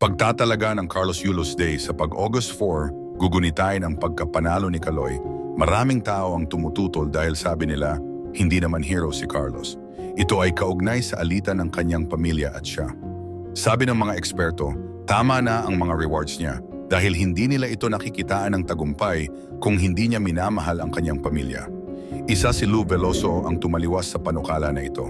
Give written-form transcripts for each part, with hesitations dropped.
pagtatalaga ng Carlos Yulos Day sa pag-August 4, gugunitain ang pagkapanalo ni Kaloy. Maraming tao ang tumututol dahil sabi nila, hindi naman hero si Carlos. Ito ay kaugnay sa alitan ng kanyang pamilya at siya. Sabi ng mga eksperto, tama na ang mga rewards niya dahil hindi nila ito nakikitaan ng tagumpay kung hindi niya minamahal ang kanyang pamilya. Isa si Lou Veloso ang tumaliwas sa panukala na ito.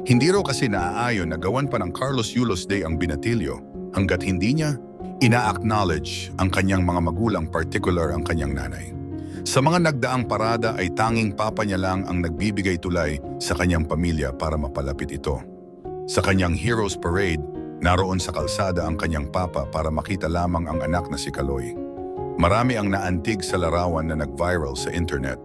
Hindi raw kasi naaayon na gawan pa ng Carlos Yulos Day ang binatilyo hanggat hindi niya ina-acknowledge ang kanyang mga magulang, particular ang kanyang nanay. Sa mga nagdaang parada ay tanging papa niya lang ang nagbibigay tulay sa kanyang pamilya para mapalapit ito. Sa kanyang Heroes Parade, naroon sa kalsada ang kanyang papa para makita lamang ang anak na si Kaloy. Marami ang naantig sa larawan na nag-viral sa internet.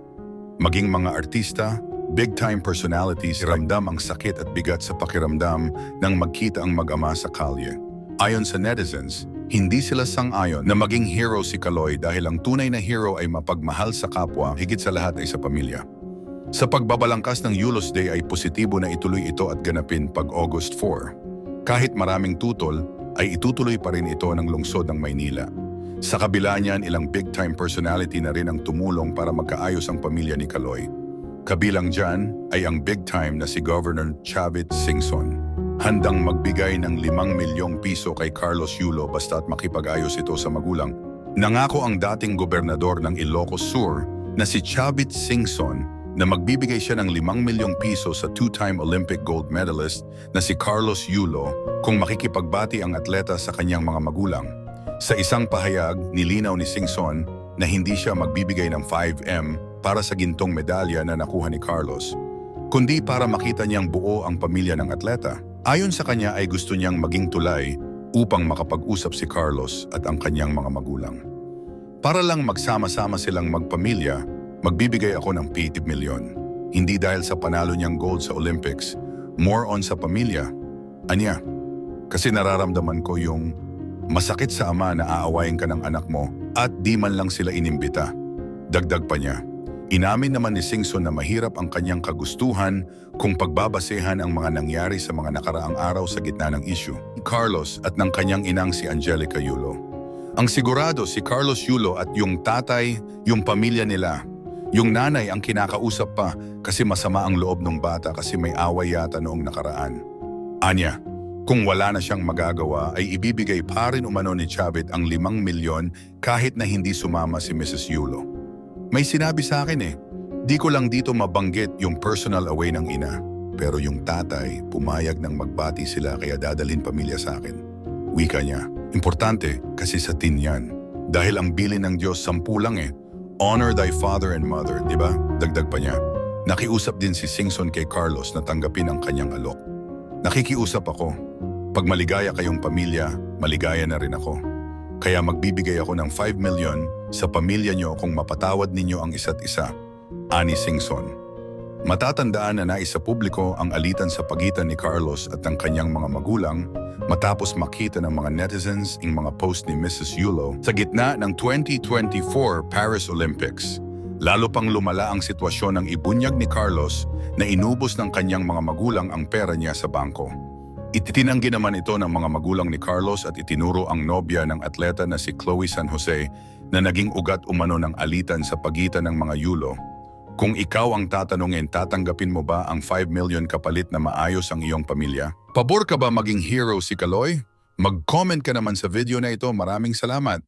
Maging mga artista, big-time personalities, ramdam ang sakit at bigat sa pakiramdam nang magkita ang mag-ama sa kalye. Ayon sa netizens, hindi sila sang-ayon na maging hero si Kaloy dahil ang tunay na hero ay mapagmahal sa kapwa, higit sa lahat ay sa pamilya. Sa pagbabalangkas ng Yulos Day ay positibo na ituloy ito at ganapin pag August 4. Kahit maraming tutol, ay itutuloy pa rin ito ng lungsod ng Maynila. Sa kabila niyan, ilang big-time personality na rin ang tumulong para magkaayos ang pamilya ni Kaloy. Kabilang dyan ay ang big-time na si Governor Chavit Singson. Handang magbigay ng 5 milyong piso kay Carlos Yulo basta't makipag-ayos ito sa magulang. Nangako ang dating gobernador ng Ilocos Sur na si Chavit Singson na magbibigay siya ng 5 milyong piso sa two-time Olympic gold medalist na si Carlos Yulo kung makikipagbati ang atleta sa kanyang mga magulang. Sa isang pahayag, nilinaw ni Singson na hindi siya magbibigay ng 5M para sa gintong medalya na nakuha ni Carlos, kundi para makita niyang buo ang pamilya ng atleta. Ayon sa kanya ay gusto niyang maging tulay upang makapag-usap si Carlos at ang kanyang mga magulang. Para lang magsama-sama silang magpamilya, magbibigay ako ng 80 milyon. Hindi dahil sa panalo niyang gold sa Olympics, more on sa pamilya. Anya, kasi nararamdaman ko yung masakit sa ama na aawayin ka ng anak mo at di man lang sila inimbita. Dagdag pa niya, inamin naman ni Singson na mahirap ang kanyang kagustuhan kung pagbabasehan ang mga nangyari sa mga nakaraang araw sa gitna ng issue. Carlos at ng kanyang inang si Angelica Yulo. Ang sigurado si Carlos Yulo at yung tatay, yung pamilya nila. Yung nanay ang kinakausap pa kasi masama ang loob ng bata kasi may away yata noong nakaraan. Anya, kung wala na siyang magagawa ay ibibigay pa rin umano ni Chavit ang 5 milyon kahit na hindi sumama si Mrs. Yulo. May sinabi sa akin di ko lang dito mabanggit yung personal away ng ina. Pero yung tatay, pumayag ng magbati sila kaya dadalhin pamilya sa akin. Wika niya, importante kasi sa tin yan. Dahil ang bilin ng Diyos 10 lang Honor thy father and mother, di ba? Dagdag pa niya. Nakiusap din si Singson kay Carlos na tanggapin ang kanyang alok. Nakikiusap ako. Pag maligaya kayong pamilya, maligaya na rin ako. Kaya magbibigay ako ng 5 million sa pamilya niyo kung mapatawad ninyo ang isa't isa. Ani Singson. Matatandaan na naisa publiko ang alitan sa pagitan ni Carlos at ng kanyang mga magulang matapos makita ng mga netizens ang mga post ni Mrs. Yulo sa gitna ng 2024 Paris Olympics. Lalo pang lumala ang sitwasyon ng ibunyag ni Carlos na inubos ng kanyang mga magulang ang pera niya sa bangko. Ititinanggi naman ito ng mga magulang ni Carlos at itinuro ang nobya ng atleta na si Chloe San Jose na naging ugat umano ng alitan sa pagitan ng mga Yulo. Kung ikaw ang tatanungin, tatanggapin mo ba ang 5 million kapalit na maayos ang iyong pamilya? Pabor ka ba maging hero si Kaloy? Mag-comment ka naman sa video na ito. Maraming salamat.